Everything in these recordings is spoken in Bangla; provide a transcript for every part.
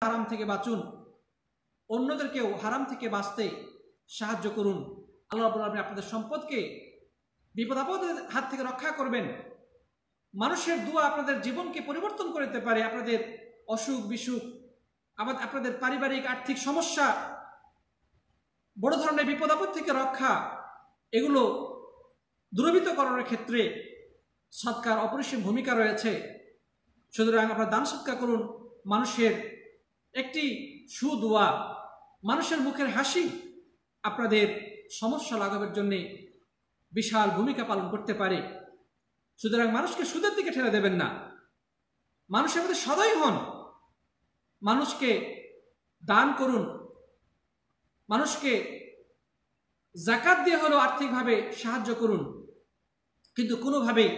হারাম থেকে বাঁচুন, অন্যদেরকেও হারাম থেকে বাঁচতে সাহায্য করুন। আল্লাহ রাব্বুল আলামিন আপনাদের সম্পদকে বিপদ আপদের হাত থেকে রক্ষা করবেন। মানুষের দোয়া আপনাদের জীবনকে পরিবর্তন করে দিতে পারে। আপনাদের অসুখ বিসুখ, আপনাদের পারিবারিক আর্থিক সমস্যা, বড় ধরনের বিপদ আপদ থেকে রক্ষা, এগুলো দূরীভূতকরণের ক্ষেত্রে সদকার অপরিসীম ভূমিকা রয়েছে। সুতরাং আপনারা দান সদকা করুন। মানুষের একটি সুদোয়া, মানুষের মুখের হাসি আপনাদের সমস্যা লাঘবের জন্য বিশাল ভূমিকা পালন করতে পারে। সুতরাং মানুষকে সুদের দিকে ঠেলে দেবেন না, মানুষের মধ্যে সদয় হন, মানুষকে দান করুন, মানুষকে যাকাত দিয়ে হলেও আর্থিকভাবে সাহায্য করুন, কিন্তু কোনোভাবেই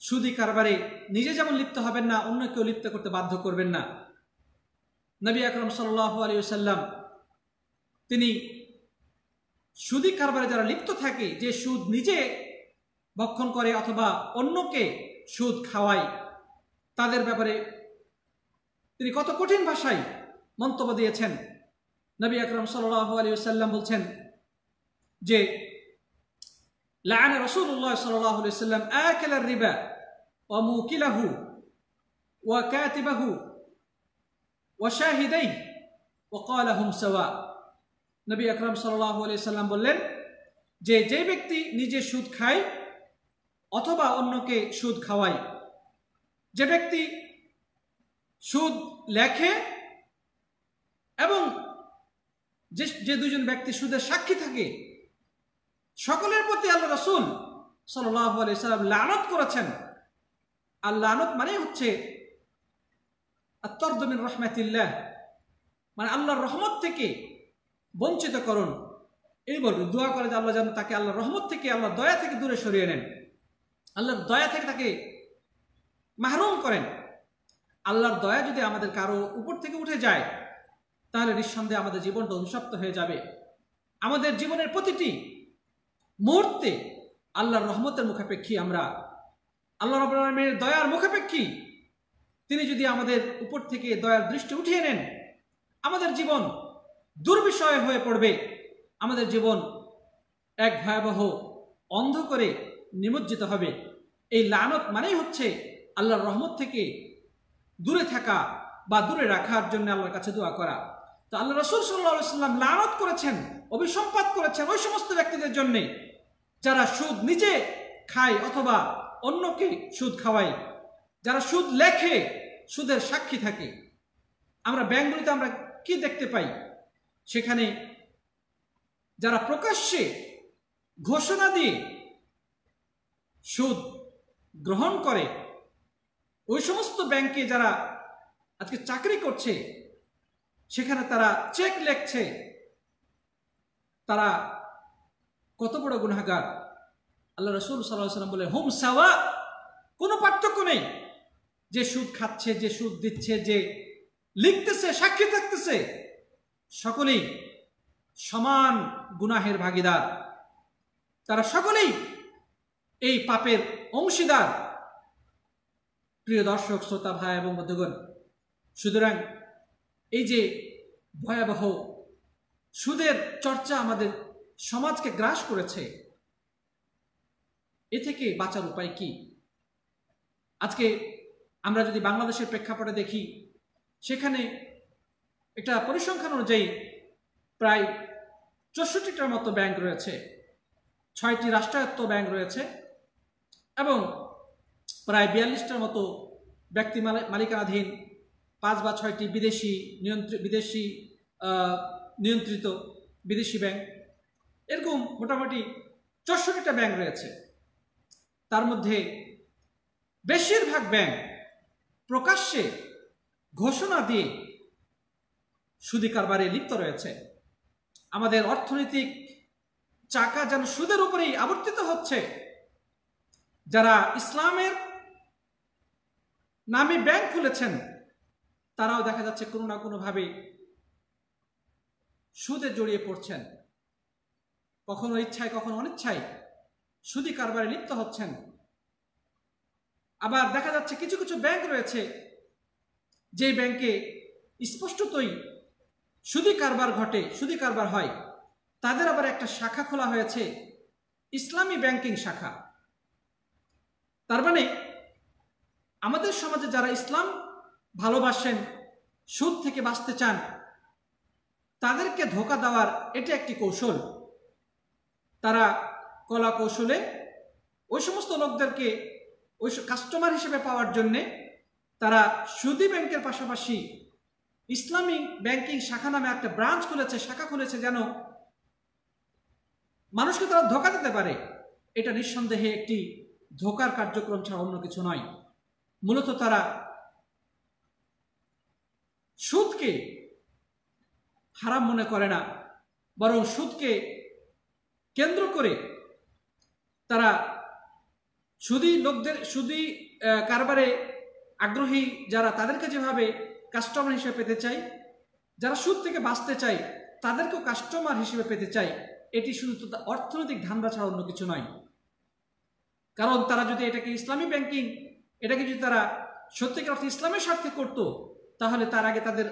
সুদি কারবারে নিজে যেমন লিপ্ত হবেন না, অন্যকেও লিপ্ত করতে বাধ্য করবেন না। নবী আকরাম সাল্লাল্লাহু আলাইহি ওয়াসাল্লাম তিনি সুদি কারবারে যারা লিপ্ত থাকে, যে সুদ নিজে ভক্ষণ করে অথবা অন্যকে সুদ খাওয়ায়, তাদের ব্যাপারে তিনি কত কঠিন ভাষায় মন্তব্য দিয়েছেন। নবী আকরাম সাল্লাল্লাহু আলাইহি ওয়াসাল্লাম বলছেন যে লাআনা রাসূলুল্লাহ সাল্লাল্লাহু আলাইহি ওয়াসাল্লাম আকিলার রিবা ওয়া মুকিলাহু ওয়া কাতিবাহু ওয়া শাহিদাইহি ওয়া ক্বালা হুম সাওয়া। নবী আকরাম সাল্লাল্লাহু আলাইহি ওয়াসাল্লাম বললেন যে যে ব্যক্তি নিজে সুদ খায় অথবা অন্যকে সুদ খাওয়ায়, যে ব্যক্তি সুদ লেখে এবং যে দুজন ব্যক্তি সুদের সাক্ষী থাকে, সকলের প্রতি আল্লাহ রাসূল সাল্লাল্লাহু আলাইহি ওয়াসাল্লাম লানত করেছেন। আর লানত মানে হচ্ছে আত-তারদু মিন রাহমাতিল্লাহ, মানে আল্লাহর রহমত থেকে বঞ্চিত করুন। এই বলবে দোয়া করে যে আল্লাহ যেন তাকে আল্লাহর রহমত থেকে, আল্লাহর দয়া থেকে দূরে সরিয়ে নেন, আল্লাহর দয়া থেকে তাকে মাহরুম করেন। আল্লাহর দয়া যদি আমাদের কারো উপর থেকে উঠে যায়, তাহলে নিঃসন্দেহে আমাদের জীবনটা অভিশপ্ত হয়ে যাবে। আমাদের জীবনের প্রতিটি মুহূর্তে আল্লাহর রহমতের মুখাপেক্ষী আমরা, আল্লাহ রাব্বুল আলামিনের দয়ার মুখাপেক্ষী। তিনি যদি আমাদের উপর থেকে দয়ার দৃষ্টি উঠিয়ে নেন, আমাদের জীবন দুর্বিষয় হয়ে পড়বে, আমাদের জীবন এক ভয়াবহ অন্ধকারে নিমজ্জিত হবে। এই লানত মানেই হচ্ছে আল্লাহর রহমত থেকে দূরে থাকা বা দূরে রাখার জন্য আল্লাহর কাছে দোয়া করা। তো আল্লাহ রাসূল সাল্লাল্লাহু আলাইহি ওয়াসাল্লাম লানত করেছেন, অভিসম্পাত করেছেন ওই সমস্ত ব্যক্তিদের জন্য যারা সুদ নিজে খায় অথবা অন্যকে সুদ খাওয়ায়, যারা সুদ লেখে, সুদের সাক্ষী থাকে। আমরা ব্যাংকগুলিতে আমরা কি দেখতে পাই? সেখানে যারা প্রকাশ্যে ঘোষণা দিয়ে সুদ গ্রহণ করে, ওই সমস্ত ব্যাংকে যারা আজকে চাকরি করছে, সেখানে তারা চেক লিখছে, তারা কত বড় গুনাহগার। আল্লাহ রাসূল সাল্লাল্লাহু আলাইহি ওয়াসাল্লাম বলে হুম সাওয়া, কোনো পার্থক্য নেই। যে সুদ খাচ্ছে, যে সুদ দিচ্ছে, যে লিখতেছে, সাক্ষী থাকতেছে, সকলেই সমান গুনাহের ভাগীদার। তারা সকলেই এই পাপের অংশীদার। প্রিয় দর্শক, শ্রোতা, ভাই এবং বন্ধুগণ, সুতরাং এই যে ভয়াবহ সুদের চর্চা আমাদের সমাজকে গ্রাস করেছে, এ থেকে বাঁচার উপায় কি? আজকে আমরা যদি বাংলাদেশের প্রেক্ষাপটে দেখি, সেখানে একটা পরিসংখ্যান অনুযায়ী প্রায় 64টার মতো ব্যাংক রয়েছে, 6টি রাষ্ট্রায়ত্ত ব্যাংক রয়েছে এবং প্রায় 42টার মতো ব্যক্তি মালিকানাধীন 5 বা 6টি বিদেশি নিয়ন্ত্রিত বিদেশি ব্যাংক, এরকম মোটামুটি 64টা ব্যাংক রয়েছে। তার মধ্যে বেশিরভাগ ব্যাংক প্রকাশ্যে ঘোষণা দিয়ে সুদি কারবারে লিপ্ত রয়েছে। আমাদের অর্থনৈতিক চাকা যেন সুদের উপরেই আবর্তিত হচ্ছে। যারা ইসলামের নামে ব্যাংক খুলেছেন, তারাও দেখা যাচ্ছে কোনো না কোনোভাবে সুদে জড়িয়ে পড়ছেন, কখনো ইচ্ছায় কখনো অনিচ্ছায় সুদি কারবারে লিপ্ত হচ্ছেন। আবার দেখা যাচ্ছে কিছু কিছু ব্যাংক রয়েছে যে ব্যাংকে স্পষ্টতই সুদি কারবার ঘটে, সুদি কারবার হয়, তাদের আবার একটা শাখা খোলা হয়েছে, ইসলামী ব্যাংকিং শাখা। তার মানে আমাদের সমাজে যারা ইসলাম ভালোবাসেন, সুদ থেকে বাঁচতে চান, তাদেরকে ধোঁকা দেওয়ার এটা একটি কৌশল। তারা কলা কৌশলে ওই সমস্ত লোকদেরকে ওই কাস্টমার হিসেবে পাওয়ার জন্যে তারা সুদি ব্যাংকের পাশাপাশি ইসলামী ব্যাংকিং শাখা নামে একটা ব্রাঞ্চ খুলেছে, শাখা খুলেছে, যেন মানুষকে তারা ধোঁকা দিতে পারে। এটা নিঃসন্দেহে একটি ধোঁকার কার্যক্রম ছাড়া অন্য কিছু নয়। মূলত তারা সুদকে হারাম মনে করে না, বরং সুদকে কেন্দ্র করে তারা সুদি কারবারে আগ্রহী যারা, তাদেরকে যেভাবে কাস্টমার হিসেবে পেতে চাই, যারা সুদ থেকে বাঁচতে চাই তাদেরকেও কাস্টমার হিসেবে পেতে চাই। এটি শুধু অর্থনৈতিক ধান্দা ছাড়া অন্য কিছু নয়। কারণ তারা যদি এটাকে ইসলামী ব্যাংকিং, এটাকে যদি তারা সত্যিকার অর্থে ইসলামের স্বার্থে করত, তাহলে তার আগে তাদের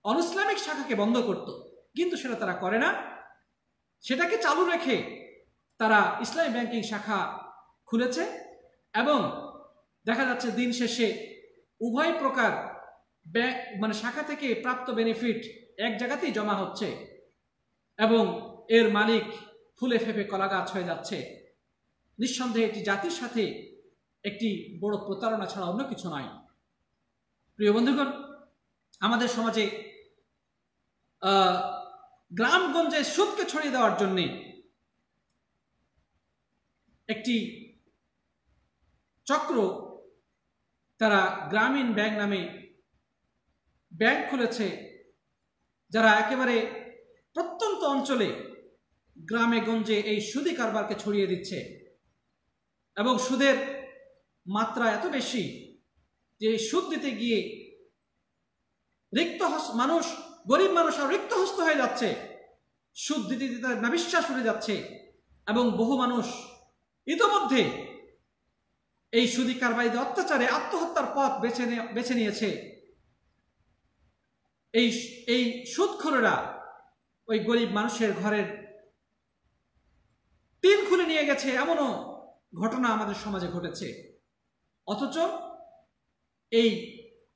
অনইসলামিক শাখাকে বন্ধ করত। কিন্তু সেটা তারা করে না, সেটাকে চালু রেখে তারা ইসলামী ব্যাংকিং শাখা খুলেছে এবং দেখা যাচ্ছে দিন শেষে উভয় প্রকার শাখা থেকে প্রাপ্ত বেনিফিট এক জায়গাতেই জমা হচ্ছে এবং এর মালিক ফুলে ফেপে কলা গাছ হয়ে যাচ্ছে। নিঃসন্দেহে এটি জাতির সাথে একটি বড় প্রতারণা ছাড়া অন্য কিছু নয়। প্রিয় বন্ধুগণ, আমাদের সমাজে গ্রামগঞ্জে সুদকে ছড়িয়ে দেওয়ার জন্য একটি চক্র, তারা গ্রামীণ ব্যাংক নামে ব্যাংক খুলেছে, যারা একেবারে প্রত্যন্ত অঞ্চলে গ্রামে গঞ্জে এই সুদি কারবারকে ছড়িয়ে দিচ্ছে এবং সুদের মাত্রা এত বেশি যে সুদ দিতে গিয়ে গরিব মানুষ আর রিক্তহস্ত হয়ে যাচ্ছে। সুদ দিতে দিতে নাবিশ্বাস হয়ে যাচ্ছে এবং বহু মানুষ ইতোমধ্যে এই সুদি কারবারিদের অত্যাচারে আত্মহত্যার পথ বেছে নিয়েছে। এই সুদখোরেরা ওই গরিব মানুষের ঘরের টিন খুলে নিয়ে গেছে, এমনও ঘটনা আমাদের সমাজে ঘটেছে। অথচ এই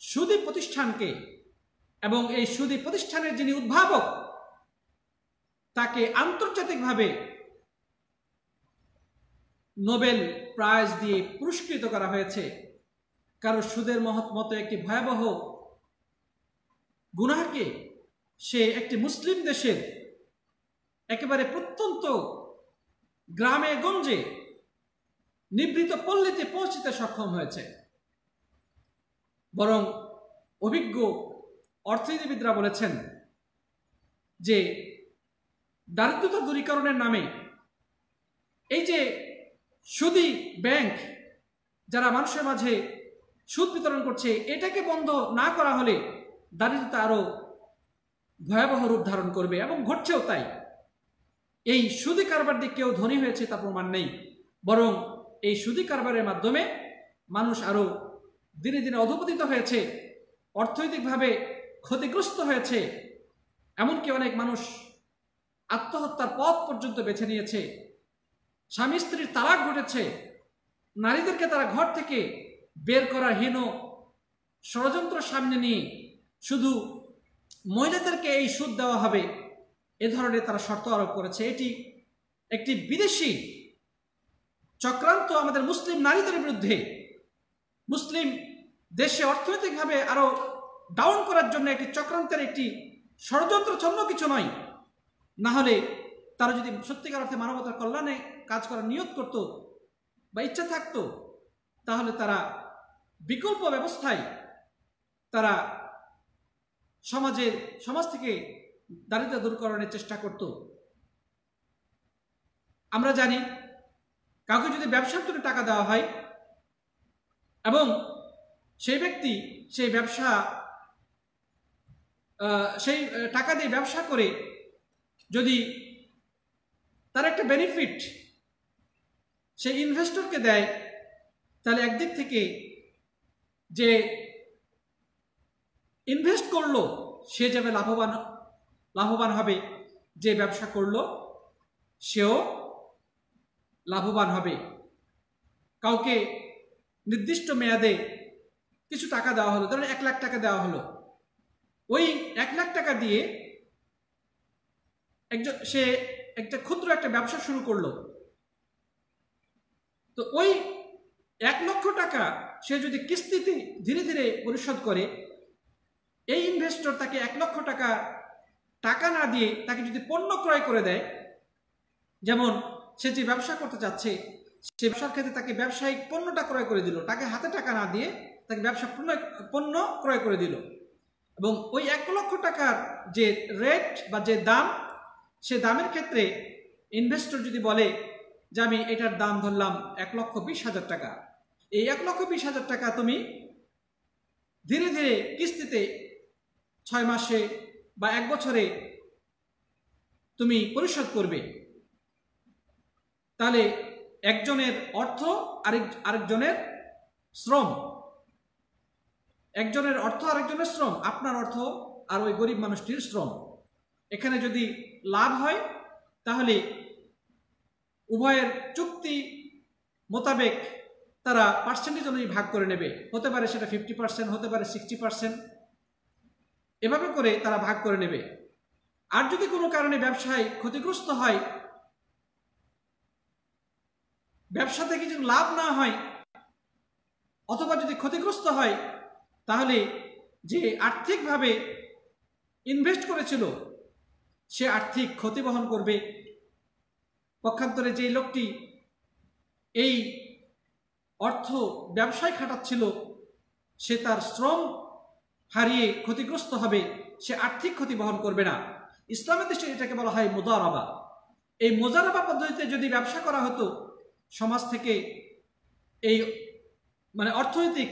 সুদি প্রতিষ্ঠানকে এবং এই সুদি প্রতিষ্ঠানের যিনি উদ্ভাবক, তাকে আন্তর্জাতিকভাবে নোবেল প্রাইজ দিয়ে পুরস্কৃত করা হয়েছে। কারণ সুদের মতো একটি ভয়াবহ গুনাহকে সে একটি মুসলিম দেশের একেবারে প্রত্যন্ত গ্রামে গঞ্জে নিভৃত পল্লীতে পৌঁছতে সক্ষম হয়েছে। বরং অভিজ্ঞ অর্থনীতিবিদরা বলেছেন যে দারিদ্রতা দূরীকরণের নামে এই যে সুদি ব্যাংক যারা মানুষের মাঝে সুদ বিতরণ করছে, এটাকে বন্ধ না করা হলে দারিদ্রতা আরো ভয়াবহ রূপ ধারণ করবে এবং ঘটছেও তাই। এই সুদি কারবার দিয়ে কেউ ধনী হয়েছে তা প্রমাণ নেই, বরং এই সুদি কারবারের মাধ্যমে মানুষ আরো দিনে দিনে অধঃপতিত হয়েছে, অর্থনৈতিকভাবে ক্ষতিগ্রস্ত হয়েছে। এমনকি অনেক মানুষ আত্মহত্যার পথ পর্যন্ত বেছে নিয়েছে। স্বামী স্ত্রীর তালাক ঘটেছে, নারীদেরকে তারা ঘর থেকে বের করার হীন ষড়যন্ত্র সামনে নিয়ে শুধু মহিলাদেরকে এই সুদ দেওয়া হবে এ ধরনের তারা শর্ত আরোপ করেছে। এটি একটি বিদেশি চক্রান্ত আমাদের মুসলিম নারীদের বিরুদ্ধে, মুসলিম দেশে অর্থনৈতিকভাবে আরো ডাউন করার জন্য একটি চক্রান্তের একটি ষড়যন্ত্র, অন্য কিছু নয়। না হলে তারা যদি সত্যিকার অর্থে মানবতার কল্যাণে কাজ করার নিয়ত করত বা ইচ্ছা থাকতো, তাহলে তারা বিকল্প ব্যবস্থায় তারা সমাজ থেকে দারিদ্র্য দূরকরণের চেষ্টা করত। আমরা জানি কাউকে যদি ব্যবসার জন্য টাকা দেওয়া হয় এবং সেই ব্যক্তি সেই টাকা দিয়ে ব্যবসা করে যদি তার একটা বেনিফিট সেই ইনভেস্টরকে দেয়, তাহলে একদিক থেকে যে ইনভেস্ট করলো সে যাবে লাভবান হবে, যে ব্যবসা করলো সেও লাভবান হবে। কাউকে নির্দিষ্ট মেয়াদে কিছু টাকা দেওয়া হলো, ধরুন 1 লাখ টাকা দেওয়া হলো, ওই 1 লাখ টাকা দিয়ে সে একটা ক্ষুদ্র একটা ব্যবসা শুরু করলো। তো ওই 1 লক্ষ টাকা সে যদি কিস্তিতে ধীরে ধীরে পরিশোধ করে, এই ইনভেস্টর তাকে 1 লক্ষ টাকা না দিয়ে তাকে যদি পণ্য ক্রয় করে দেয়, যেমন সে যে ব্যবসা করতে চাচ্ছে সে ব্যবসার ক্ষেত্রে তাকে ব্যবসায়িক পণ্যটা ক্রয় করে দিল, তাকে হাতে টাকা না দিয়ে তাকে পণ্য ক্রয় করে দিল, এবং ওই 1 লক্ষ টাকার যে রেট বা যে দাম, সে দামের ক্ষেত্রে ইনভেস্টর যদি বলে যে আমি এটার দাম ধরলাম 1,20,000 টাকা, এই 1,20,000 টাকা তুমি ধীরে ধীরে কিস্তিতে 6 মাসে বা 1 বছরে তুমি পরিশোধ করবে, তাহলে একজনের অর্থ আরেকজনের শ্রম, একজনের অর্থ আরেকজনের শ্রম, আপনার অর্থ আর ওই গরিব মানুষটির শ্রম। এখানে যদি লাভ হয় তাহলে উভয়ের চুক্তি মোতাবেক তারা পার্সেন্টেজ অনুযায়ী ভাগ করে নেবে, হতে পারে সেটা 50%, হতে পারে 60%, এভাবে করে তারা ভাগ করে নেবে। আর যদি কোনো কারণে ব্যবসায় ক্ষতিগ্রস্ত হয়, ব্যবসা থেকে যদি লাভ না হয় অথবা যদি ক্ষতিগ্রস্ত হয়, তাহলে যে আর্থিকভাবে ইনভেস্ট করেছিল সে আর্থিক ক্ষতি বহন করবে। পক্ষান্তরে যে লোকটি এই অর্থ ব্যবসায় খাটাচ্ছিল সে তার শ্রম হারিয়ে ক্ষতিগ্রস্ত হবে, সে আর্থিক ক্ষতি বহন করবে না। ইসলামের দেশে এটাকে বলা হয় মুদারাবা। এই মুদারাবা পদ্ধতিতে যদি ব্যবসা করা হতো, সমাজ থেকে এই অর্থনৈতিক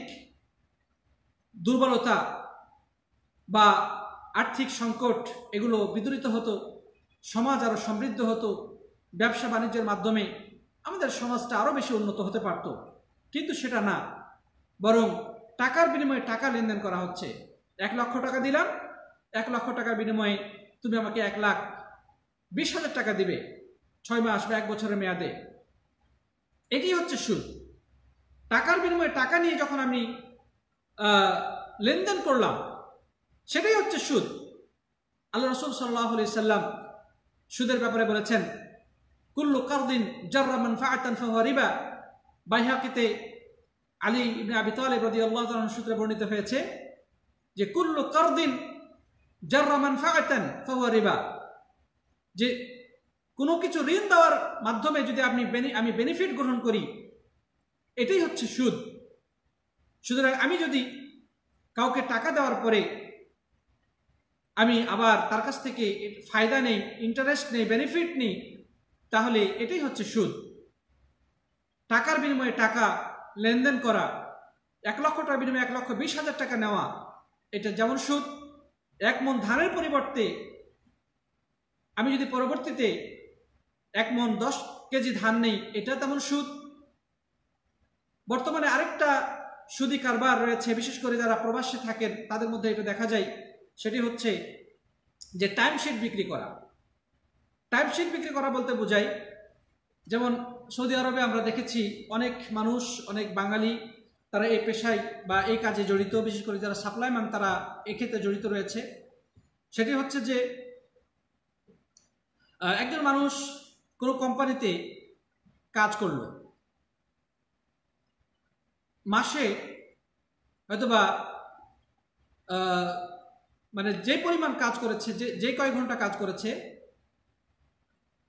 দুর্বলতা বা আর্থিক সংকট এগুলো বিদূরিত হতো, সমাজ আরো সমৃদ্ধ হতো, ব্যবসা বাণিজ্যের মাধ্যমে আমাদের সমাজটা আরো বেশি উন্নত হতে পারত। কিন্তু সেটা না, বরং টাকার বিনিময়ে টাকা লেনদেন করা হচ্ছে। 1 লক্ষ টাকা দিলাম, 1 লক্ষ টাকার বিনিময়ে তুমি আমাকে 1,20,000 টাকা দিবে 6 মাস বা 1 বছরের মেয়াদে। এটি হচ্ছে সুদ। টাকার বিনিময়ে টাকা নিয়ে যখন আমি লেনদেন করলাম সেটাই হচ্ছে সুদ। আল্লাহ রাসূল সাল্লাল্লাহু আলাইহি সাল্লাম সুদের ব্যাপারে বলেছেন, কুল্লু কারদিন জাররা মানফাআতান ফাহুয়া রিবা। বাইহাকিতে আলী ইবনে আবি তালিব রাদিয়াল্লাহু তাআলা সূত্রে বর্ণিত হয়েছে যে কুল্লু কারদিন জাররা মানফাআতান ফাহুয়া রিবা, যে কোনো কিছু ঋণ দেওয়ার মাধ্যমে যদি আমি বেনিফিট গ্রহণ করি এটাই হচ্ছে সুদ। সুতরাং আমি যদি কাউকে টাকা দেওয়ার পরে আমি আবার তার কাছ থেকে ফায়দা নেই, ইন্টারেস্ট নেই, বেনিফিট নেই, তাহলে এটাই হচ্ছে সুদ। টাকার বিনিময়ে টাকা লেনদেন করা, 1 লক্ষ টাকার বিনিময়ে 1,20,000 টাকা নেওয়া, এটা যেমন সুদ। 1 মণ ধানের পরিবর্তে আমি যদি পরবর্তীতে 1 মণ 10 কেজি ধান নেই, এটা তেমন সুদ। বর্তমানে আরেকটা সুদি কারবার রয়েছে, বিশেষ করে যারা প্রবাসে থাকেন তাদের মধ্যে এটা দেখা যায়, সেটি হচ্ছে যে টাইমশিট বিক্রি করা। টাইমশিট বিক্রি করা বলতে বোঝায়, যেমন সৌদি আরবে আমরা দেখেছি অনেক মানুষ, অনেক বাঙালি তারা এই পেশায় বা এই কাজে জড়িত, বিশেষ করে যারা সাপ্লাইম্যান তারা এই ক্ষেত্রে জড়িত রয়েছে। সেটি হচ্ছে যে একজন মানুষ কোনো কোম্পানিতে কাজ করলো, মাসে হয়তোবা যে পরিমাণ কাজ করেছে, যে কয়েক ঘন্টা কাজ করেছে,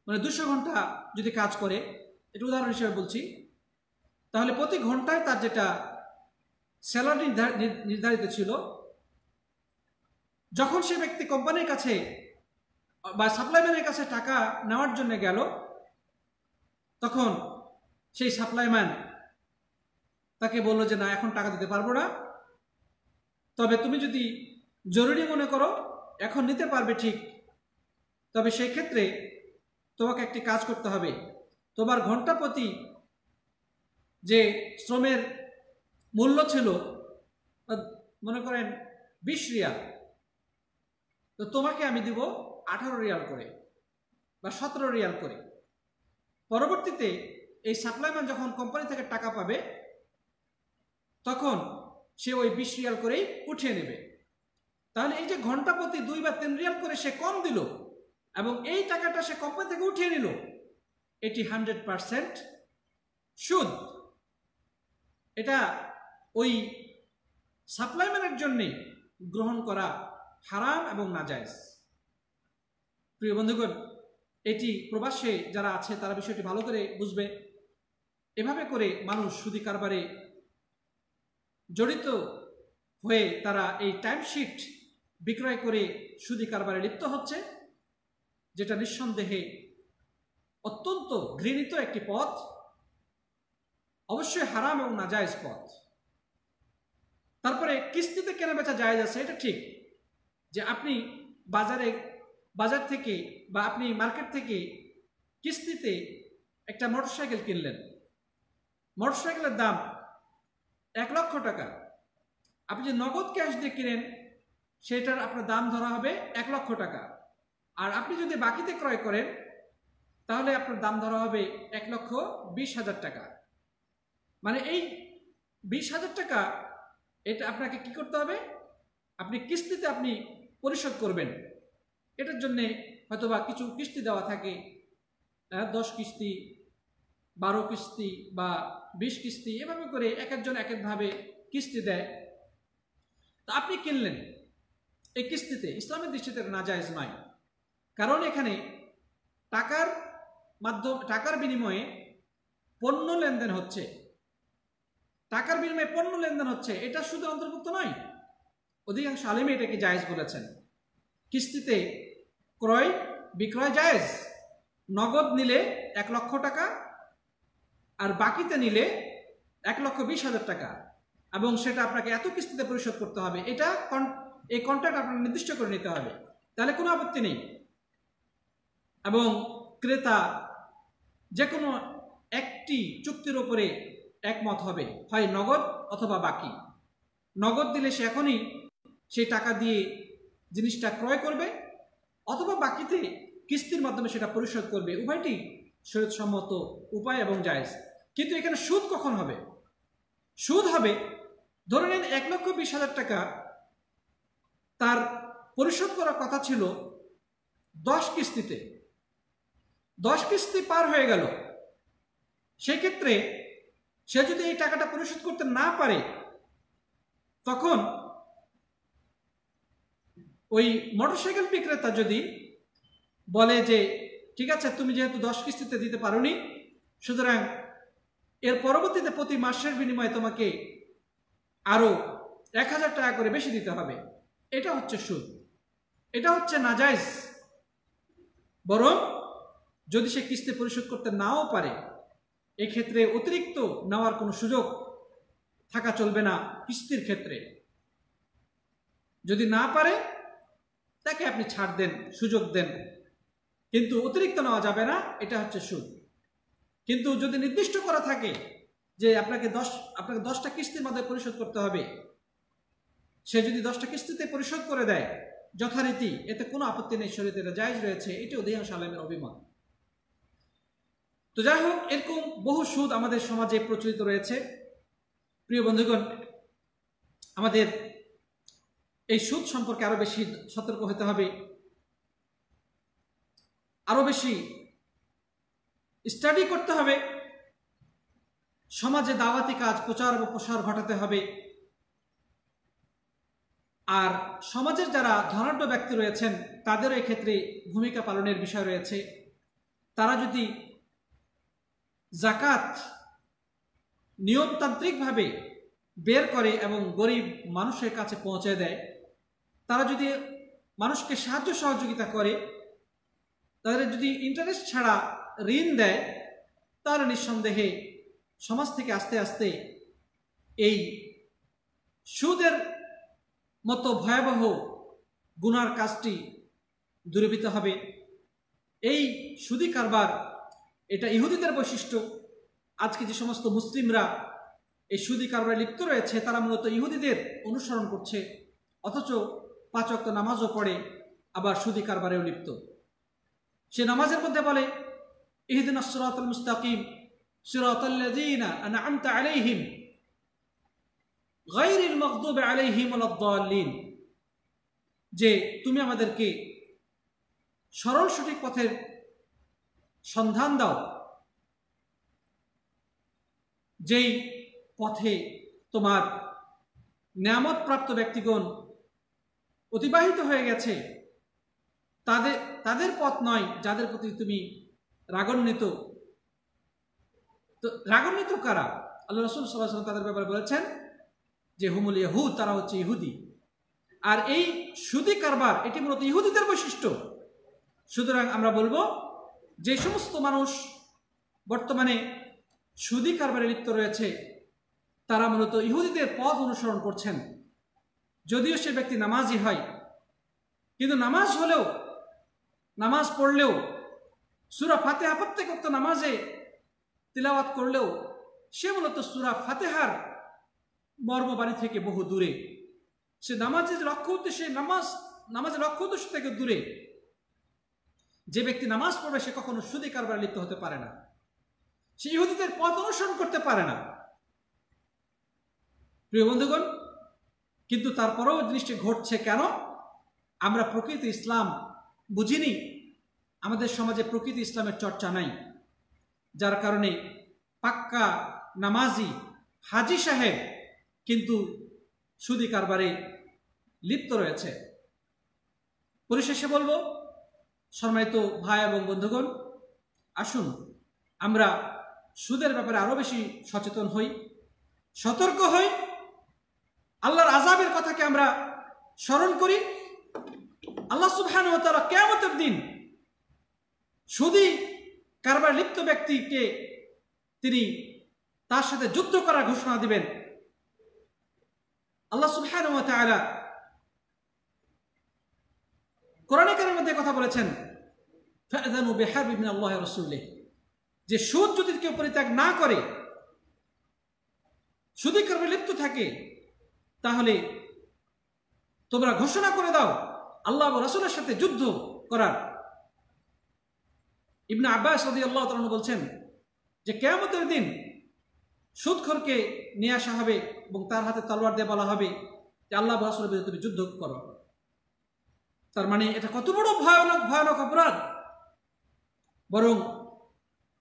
200 ঘন্টা যদি কাজ করে, এটা উদাহরণ হিসেবে বলছি, তাহলে প্রতি ঘন্টায় তার যেটা স্যালারি নির্ধারিত ছিল, যখন সে ব্যক্তি কোম্পানির কাছে বা সাপ্লাইম্যানের কাছে টাকা নেওয়ার জন্য গেল, তখন সেই সাপ্লাইম্যান তাকে বলল যে না, এখন টাকা দিতে পারবো না, তবে তুমি যদি জরুরি মনে করো এখন নিতে পারবে ঠিক, তবে সেই ক্ষেত্রে তোমাকে একটি কাজ করতে হবে। তোমার ঘন্টা প্রতি যে শ্রমের মূল্য ছিল, মনে করেন 20 রিয়াল, তো তোমাকে আমি দিব 18 রিয়াল করে বা 17 রিয়াল করে। পরবর্তীতে এই সাপ্লাইম্যান যখন কোম্পানি থেকে টাকা পাবে তখন সে ওই 20 রিয়াল করেই উঠিয়ে নেবে। তাহলে এই যে ঘন্টা প্রতি 2 বা 3 রিয়াল করে সে কম দিল এবং এই টাকাটা সে কোম্পানি থেকে উঠিয়ে নিল, এটি 100% সুদ। এটা ওই সাপ্লাইম্যানের জন্য গ্রহণ করা হারাম এবং নাজায়েজ। প্রিয় বন্ধুগণ, এটি প্রবাসে যারা আছে তারা বিষয়টি ভালো করে বুঝবে। এভাবে করে মানুষ সুদি কারবারে জড়িত হয়ে তারা এই টাইমশিট বিক্রয় করে সুদি কারবারে লিপ্ত হচ্ছে, যেটা নিঃসন্দেহে অত্যন্ত ঘৃণিত একটি পথ, অবশ্যই হারাম এবং নাজায়েজ পথ। তারপরে কিস্তিতে কেনাবেচা জায়েজ আছে, এটা ঠিক যে আপনি বাজার থেকে বা আপনি মার্কেট থেকে কিস্তিতে একটা মোটরসাইকেল কিনলেন, মোটরসাইকেলের দাম 1 লক্ষ টাকা। আপনি যে নগদ ক্যাশ দিয়ে কিনেন সেটার আপনার দাম ধরা হবে 1 লক্ষ টাকা। আর আপনি যদি বাকিতে ক্রয় করেন তাহলে আপনার দাম ধরা হবে 1,20,000 টাকা। মানে এই 20,000 টাকা এটা আপনাকে কি করতে হবে, আপনি কিস্তিতে আপনি পরিশোধ করবেন। এটার জন্যে হয়তোবা কিছু কিস্তি দেওয়া থাকে, 10 কিস্তি, 12 কিস্তি বা 20 কিস্তি, এভাবে করে এক একজন এক একভাবে কিস্তি দেয়। তা আপনি কিনলেন এই কিস্তিতে, ইসলামের দৃষ্টিতে নাজায়েজ নয়, কারণ এখানে টাকার বিনিময়ে পণ্য লেনদেন হচ্ছে, টাকার বিনিময়ে পণ্য লেনদেন হচ্ছে, এটা শুধু অন্তর্ভুক্ত নয়। অধিকাংশ আলেমী এটাকে জায়েজ বলেছেন। কিস্তিতে ক্রয় বিক্রয় জায়েজ, নগদ নিলে 1 লক্ষ টাকা আর বাকিতে নিলে 1,20,000 টাকা, এবং সেটা আপনাকে এত কিস্তিতে পরিশোধ করতে হবে, এই কন্ট্রাক্ট আপনাকে নির্দিষ্ট করে নিতে হবে, তাহলে কোনো আপত্তি নেই। এবং ক্রেতা যে কোনো একটি চুক্তির উপরে একমত হবে, হয় নগদ অথবা বাকি। নগদ দিলে সে এখনই সেই টাকা দিয়ে জিনিসটা ক্রয় করবে, অথবা বাকিতে কিস্তির মাধ্যমে সেটা পরিশোধ করবে। উভয়টি শরীয়তসম্মত উপায় এবং জায়েজ। কিন্তু এখানে সুদ কখন হবে? সুদ হবে, ধরে নেন 1,20,000 টাকা তার পরিশোধ করার কথা ছিল 10 কিস্তিতে, 10 কিস্তি পার হয়ে গেল। সেক্ষেত্রে সে যদি এই টাকাটা পরিশোধ করতে না পারে তখন ওই মোটরসাইকেল বিক্রেতা যদি বলে যে ঠিক আছে, তুমি যেহেতু 10 কিস্তিতে দিতে পারোনি, সুতরাং এর পরবর্তীতে প্রতি মাসের বিনিময়ে তোমাকে আরো 1,000 টাকা করে বেশি দিতে হবে, এটা হচ্ছে সুদ, এটা হচ্ছে নাজায়েজ। বরং যদি সে কিস্তি পরিশোধ করতে নাও পারে, এক্ষেত্রে অতিরিক্ত নেওয়ার কোনো সুযোগ থাকা চলবে না। কিস্তির ক্ষেত্রে যদি না পারে তাকে আপনি ছাড় দেন, সুযোগ দেন, কিন্তু অতিরিক্ত নেওয়া যাবে না, এটা হচ্ছে সুদ। কিন্তু যদি নির্দিষ্ট করা থাকে যে আপনাকে 10টা কিস্তির মধ্যে পরিশোধ করতে হবে, সে যদি 10টা কিস্তিতে পরিশোধ করে দেয় যথারীতি, এতে কোনো আপত্তি নেই, শরীয়তে এটা জায়েজ রয়েছে, এটি অধিকাংশ আলেমের অভিমত। তো যাই হোক, এরকম বহু সুদ আমাদের সমাজে প্রচলিত রয়েছে। প্রিয় বন্ধুগণ, আমাদের এই সুদ সম্পর্কে আরো বেশি সতর্ক হতে হবে, আরো বেশি স্টাডি করতে হবে, সমাজে দাওয়াতি কাজ প্রচার ও প্রসার ঘটাতে হবে। আর সমাজের যারা ধনাঢ্য ব্যক্তি রয়েছেন তাদেরও এক্ষেত্রে ভূমিকা পালনের বিষয় রয়েছে। তারা যদি জাকাত নিয়মতান্ত্রিকভাবে বের করে এবং গরিব মানুষের কাছে পৌঁছে দেয়, তারা যদি মানুষকে সাহায্য সহযোগিতা করে, তাদের যদি ইন্টারেস্ট ছাড়া ঋণ দেয়, তাহলে নিঃসন্দেহে সমাজ থেকে আস্তে আস্তে এই সুদের মতো ভয়াবহ গুনার কাজটি দূরীভূত হবে। এই সুদি কারবার এটা ইহুদিদের বৈশিষ্ট্য। আজকে যে সমস্ত মুসলিমরা এই সুদি কারবারে লিপ্ত রয়েছে তারা মূলত ইহুদিদের অনুসরণ করছে, অথচ 5 ওয়াক্ত নামাজও পড়ে, আবার সুদী কারবারেও লিপ্ত। সে নামাজের মধ্যে বলে ইহদিনাস সিরাতাল মুস্তাকিম সিরাতাল্লাযীনা আন'আমতা আলাইহিম গায়রিল মাগদুবি আলাইহিম ওয়ালাদ-দাল্লিন, যে তুমি আমাদেরকে সরল সঠিক পথের সন্ধান দাও, যেই পথে তোমার নিয়ামত প্রাপ্ত ব্যক্তিগণ অতিবাহিত হয়ে গেছে, তাদের পথ নয় যাদের প্রতি তুমি রাগান্বিত। তো রাগান্বিত কারা? আল্লাহ রাসূল সাল্লাল্লাহু আলাইহি ওয়াসাল্লাম তাদের ব্যাপারে বলেছেন যে হুমুল ইয়াহুদ, তারা হচ্ছে ইহুদি। আর এই সুদী কারবার এটি মূলত ইহুদিদের বৈশিষ্ট্য। সুতরাং আমরা বলবো যে সমস্ত মানুষ বর্তমানে সুদী কারবারে লিপ্ত রয়েছে তারা মূলত ইহুদিদের পথ অনুসরণ করছেন। যদিও সে ব্যক্তি নামাজি হয়, কিন্তু নামাজ হলেও, নামাজ পড়লেও, সূরা ফাতিহা প্রত্যেক নামাজে তিলাওয়াত করলেও সে মূলত সূরা ফাতিহার মর্মবাণী থেকে বহু দূরে। সে নামাজের লক্ষ্য উদ্দেশ্যে নামাজের লক্ষ্য উদ্দেশ্য থেকে দূরে। যে ব্যক্তি নামাজ পড়বে সে কখনো সুদী কারবারে লিপ্ত হতে পারে না, সে ইহুদিদের পথ অনুসরণ করতে পারে না। প্রিয় বন্ধুগণ, কিন্তু তারপরেও জিনিসটি ঘটছে কেন? আমরা প্রকৃত ইসলাম বুঝিনি, আমাদের সমাজে প্রকৃত ইসলামের চর্চা নাই, যার কারণে পাক্কা নামাজি হাজি সাহেব কিন্তু সুদী কারবারে লিপ্ত রয়েছে। পরিশেষে বলবো, সম্মানিত ভাই এবং বন্ধুগণ, আসুন আমরা সুদের ব্যাপারে আরো বেশি সচেতন হই, সতর্ক হই, আল্লাহর আযাবের কথাকে আমরা স্মরণ করি। আল্লাহ সুবহানাহু ওয়া তাআলা কিয়ামতের দিন সুদী কারবারে লিপ্ত ব্যক্তিকে তিনি তার সাথে যুদ্ধ করার ঘোষণা দিবেন। আল্লাহ সুবহানাহু ওয়া তাআলা কোরআনে কারীমের মধ্যে কথা বলেছেন, ফাআযানু বিহারবি মিনাল্লাহি ওয়া রাসূলিহি, যে সুদ যদি কেউ পরিত্যাগ না করে, সুদী কারবারে লিপ্ত থাকে, তাহলে তোমরা ঘোষণা করে দাও আল্লাহ ও রাসূলের সাথে যুদ্ধ করার। ইবনে আব্বাস রাদিয়াল্লাহু তাআলা বলছেন যে কিয়ামতের দিন সুদখোরকে নিয়ে আসা হবে এবং তার হাতে তলোয়ার দিয়ে বলা হবে যে আল্লাহ ও রাসূলের বিরুদ্ধে তুমি যুদ্ধ করো। তার মানে এটা কত বড় ভয়ানক অপরাধ! বরং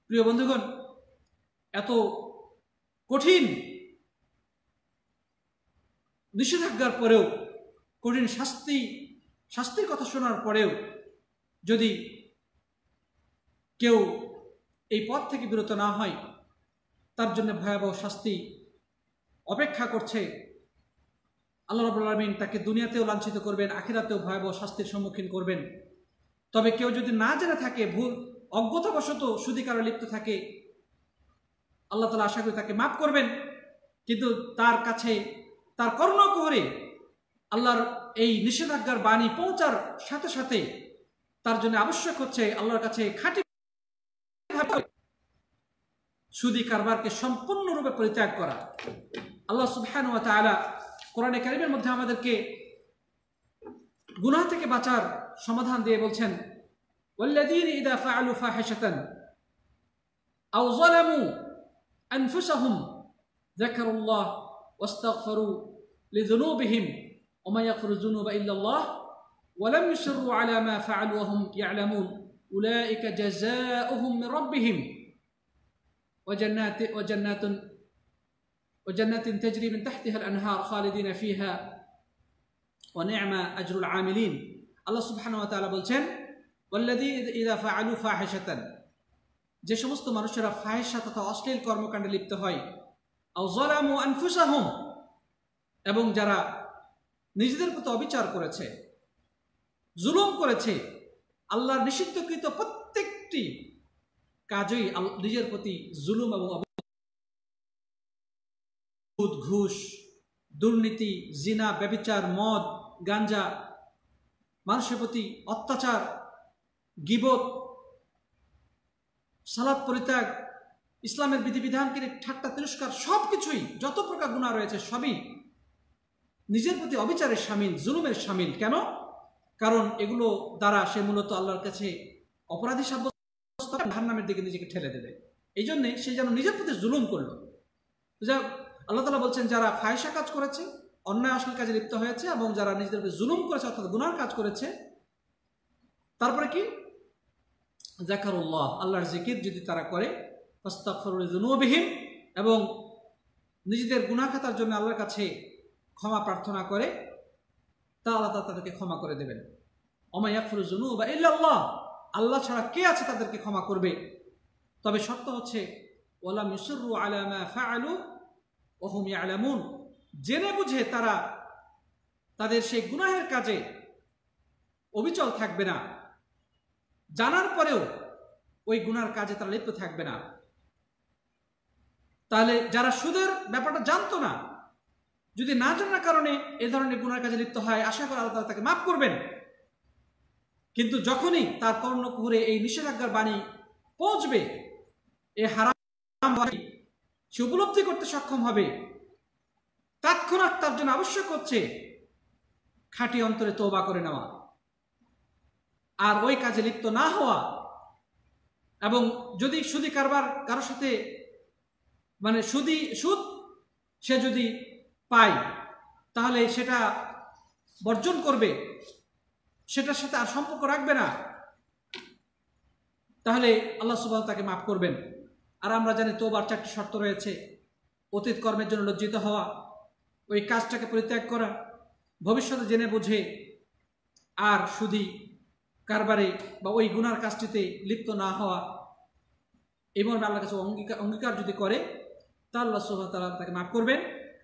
প্রিয় বন্ধুগণ, এত কঠিন নিষেধাজ্ঞার পরেও, কঠিন শাস্তির কথা শোনার পরেও যদি কেউ এই পথ থেকে বিরত না হয়, তার জন্য ভয়াবহ শাস্তি অপেক্ষা করছে। আল্লাহ রাব্বুল আলামিন তাকে দুনিয়াতেও লাঞ্ছিত করবেন, আখিরাতেও ভয়াবহ শাস্তির সম্মুখীন করবেন। তবে কেউ যদি না জেনে থাকে, ভুল অজ্ঞতাবশত সুদী কারবারে লিপ্ত থাকে, আল্লাহ তাআলা আশা করি তাকে মাফ করবেন। কিন্তু তার কাছে তার কর্ণকুহরে আল্লাহর এই নিষেধাজ্ঞার বাণী পৌঁছার সাথে সাথে তার জন্য আবশ্যক হচ্ছে আল্লাহর কাছে খাঁটি সুদী কারবারকে সম্পূর্ণরূপে পরিত্যাগ করা। আল্লাহ সুবহানাহু ওয়া তাআলা কোরআনে কারীমের মধ্যে আমাদেরকে গুনাহ থেকে বাঁচার সমাধান দিয়ে বলছেন, ওয়াল্লাযীনা ইযা ফাআলু ফাহিশাতান আও যালামু আনফুসাহুম যাকারুল্লাহ ওয়াস্তাগফিরু লিযুনুবিহিম ওয়া মা ইয়াগফিরু যুনুবা ইল্লাল্লাহ ওয়া লাম ইউসিররু আলা মা ফাআলু ওয়া হুম ইয়ালামুন উলাইকা জাযাউহুম মির রাব্বিহিম وجنات تجري من تحتها الأنهار خالدين فيها ونعم أجر العاملين। আল্লাহ সুবহানাহু ওয়া তাআলা বলছেন, ওয়াল্লাযীনা ইযা ফাআলু ফাহিশাতান, যে সমস্ত মানুষেরা ফাহিশা তথা অশ্লীল কর্মকাণ্ডে লিপ্ত হয়, আও যালামু আনফুসাহুম, এবং যারা নিজেদের প্রতি অবিচার করেছে, জুলুম করেছে, আল্লাহর নিষিদ্ধকৃত প্রত্যেকটি কাজই নিজের প্রতি জুলুম এবং সুদ, ঘুষ, দুর্নীতি, জিনা, ব্যভিচার, মদ, গাঞ্জা, মানুষের প্রতি অত্যাচার, গীবত, সালাত পরিত্যাগ, ইসলামের বিধিবিধানকে ঠাট্টা তিরস্কার, সবকিছুই, যত প্রকার গুনাহ রয়েছে সবই নিজের প্রতি অবিচারের শামিল, জুলুমের শামিল। কেন? কারণ এগুলো দ্বারা সে মূলত আল্লাহর কাছে অপরাধী সাব্যস্ত জাহান্নামের দিকে নিজেকে ঠেলে দেবে। এই জন্যে সে যেন নিজের প্রতি জুলুম করলো। যা আল্লাহ তাআলা বলছেন, যারা ফাহিশা কাজ করেছে, অন্যায় অশ্লীল কাজে লিপ্ত হয়েছে এবং যারা নিজেদের উপর জুলুম করেছে অর্থাৎ গুনার কাজ করেছে, তারপরে কি, যাকারুল্লাহ, আল্লাহর জিকির যদি তারা করে, ফাস্তাগফিরু লিযুনুবিহিম, এবং নিজেদের গুনাহ খাতার জন্য আল্লাহর কাছে ক্ষমা প্রার্থনা করে, তা আল্লাহ তাদেরকে ক্ষমা করে দেবেন। ওমা ইয়াগফিরু যুনুবা ইল্লাল্লাহ, আল্লাহ ছাড়া কে আছে তাদেরকে ক্ষমা করবে? তবে শর্ত হচ্ছে ওয়ালাম ইউসিররু আলা মা ফাআলু ওয়া হুম ইয়ালামুন, জেনে বুঝে তারা তাদের সেই গুনাহের কাজে অবিচল থাকবে না, জানার পরেও ওই গুনার কাজে তারা লিপ্ত থাকবে না। তাহলে যারা সুদের ব্যাপারটা জানতো না, যদি না জানার কারণে এ ধরনের গুনার কাজে লিপ্ত হয়, আশা করি আল্লাহ তাআলা তাকে মাফ করবেন। কিন্তু যখনই তার কর্ণকুহরে এই নিষেধাজ্ঞার বাণী পৌঁছবে, এ হারাম বাণী সে উপলব্ধি করতে সক্ষম হবে, তৎক্ষণাৎ তার জন্য আবশ্যক হচ্ছে খাঁটি অন্তরে তওবা করে নেওয়া আর ওই কাজে লিপ্ত না হওয়া। এবং যদি সুদী কারবার কারোর সাথে, মানে সুদ সে যদি পায়, তাহলে সেটা বর্জন করবে, সেটার সাথে আর সম্পর্ক রাখবে না, তাহলে আল্লাহ সুবহানাহু তাকে মাফ করবেন। আর আমরা জানি তওবার 4টি শর্ত রয়েছে: অতীত কর্মের জন্য লজ্জিত হওয়া, ওই কাজটাকে পরিত্যাগ করা, ভবিষ্যতে জেনে বুঝে আর সুদী কারবারে বা ওই গুনার কাজটিতে লিপ্ত না হওয়া। এই মর্মে আল্লাহর কাছে অঙ্গীকার যদি করে, তা আল্লাহ সুবহানাহু ওয়া তাআলা তাকে মাফ করবেন।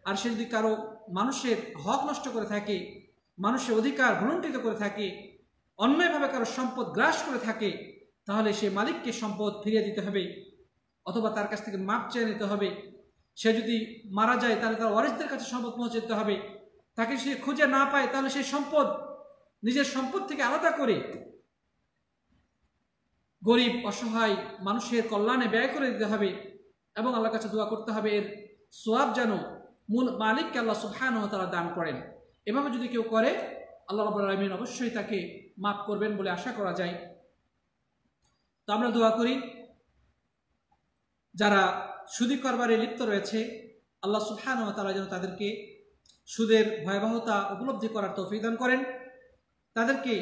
আর সে যদি কারো মানুষের হক নষ্ট করে থাকে, মানুষের অধিকার ভুলুণ্ঠিত করে থাকে, অন্যায়ভাবে কারো সম্পদ গ্রাস করে থাকে, তাহলে সে মালিককে সম্পদ ফিরিয়ে দিতে হবে অথবা তার কাছ থেকে মাপ চেয়ে নিতে হবে। সে যদি মারা যায়, তাহলে তার ওয়ারিসদের কাছে সম্পদ পৌঁছে দিতে হবে। তাকে সে খুঁজে না পায়, তাহলে সেই সম্পদ নিজের সম্পদ থেকে আলাদা করে গরিব অসহায় মানুষের কল্যাণে ব্যয় করে দিতে হবে এবং আল্লাহর কাছে দোয়া করতে হবে এর সওয়াব যেন মূল মালিককে আল্লাহ সুবহানাহু ওয়া তাআলা দান করেন। এভাবে যদি কেউ করে, আল্লাহ রাব্বুল আলামিন অবশ্যই তাকে মাফ করবেন বলে আশা করা যায়। তো আমরা দোয়া করি, যারা সুদী কারবারে লিপ্ত রয়েছে, আল্লাহ সুবহানাহু ওয়া তাআলা যেন তাদেরকে সুদের ভয়াবহতা উপলব্ধি করার তৌফিক দান করেন, তাদেরকে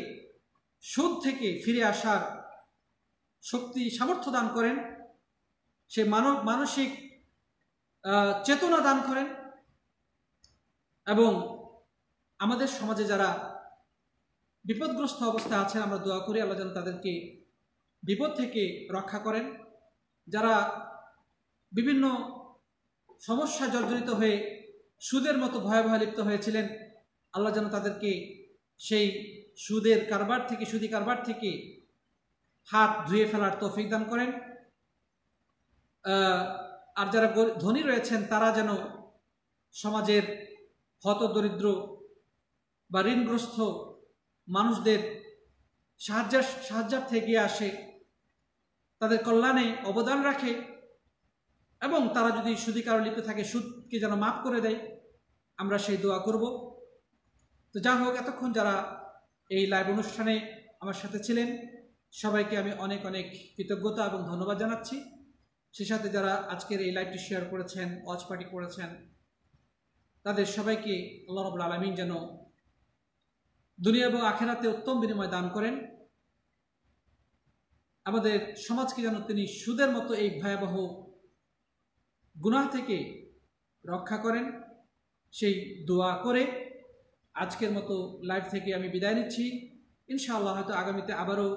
সুদ থেকে ফিরে আসার শক্তি সামর্থ্য দান করেন, সে মানসিক চেতনা দান করেন। এবং আমাদের সমাজে যারা বিপদগ্রস্ত অবস্থায় আছেন, আমরা দোয়া করি আল্লাহ যেন তাদেরকে বিপদ থেকে রক্ষা করেন। যারা বিভিন্ন সমস্যা জর্জরিত হয়ে সুদের মতো ভয়াবহ লিপ্ত হয়েছিলেন, আল্লাহ যেন তাদেরকে সেই সুদের কারবার থেকে, সুদী কারবার থেকে হাত ধুয়ে ফেলার তৌফিক দান করেন। আর যারা ধনী রয়েছেন, তারা যেন সমাজের হতদরিদ্র বা ঋণগ্রস্ত মানুষদের সাহায্যার্থে এগিয়ে আসে, তাদের কল্যাণে অবদান রাখে এবং তারা যদি সুদী কারো লিপ্ত থাকে, সুদকে যেন মাফ করে দেয়, আমরা সেই দোয়া করব। তো যা হোক, এতক্ষণ যারা এই লাইভ অনুষ্ঠানে আমার সাথে ছিলেন, সবাইকে আমি অনেক অনেক কৃতজ্ঞতা এবং ধন্যবাদ জানাচ্ছি। সেই সাথে যারা আজকের এই লাইভটি শেয়ার করেছেন, ওয়াচ পার্টি করেছেন, তাদের সবাইকে আল্লাহ রাব্বুল আলামিন যেন দুনিয়া এবং আখিরাতে উত্তম বিনিময় দান করেন। আমাদের সমাজকে যেন তিনি সুদের মতো এই ভয়াবহ গুনাহ থেকে রক্ষা করেন, সেই দোয়া করে আজকের মতো লাইভ থেকে আমি বিদায় নিচ্ছি। ইনশাআল্লাহ হয়তো আগামীতে আবারও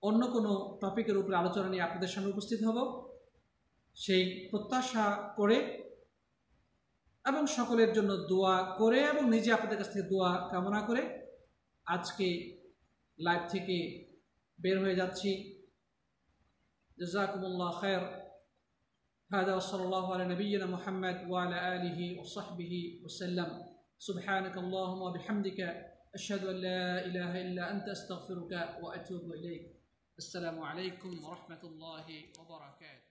অন্য কোনো টপিকের উপরে আলোচনা নিয়ে আপনাদের সামনে উপস্থিত হব, সেই প্রত্যাশা করে এবং সকলের জন্য দোয়া করে এবং নিজে আপনাদের কাছ থেকে দোয়া কামনা করে আজকে লাইভ থেকে বের হয়ে যাচ্ছি। জাযাকুমুল্লাহ খায়র। هذا وصلى الله على نبينا محمد وعلى آله وصحبه وسلم. سبحانك اللهم وبحمدك أشهد أن لا إله إلا أنت أستغفرك وأتوب إليك. السلام عليكم ورحمة الله وبركاته.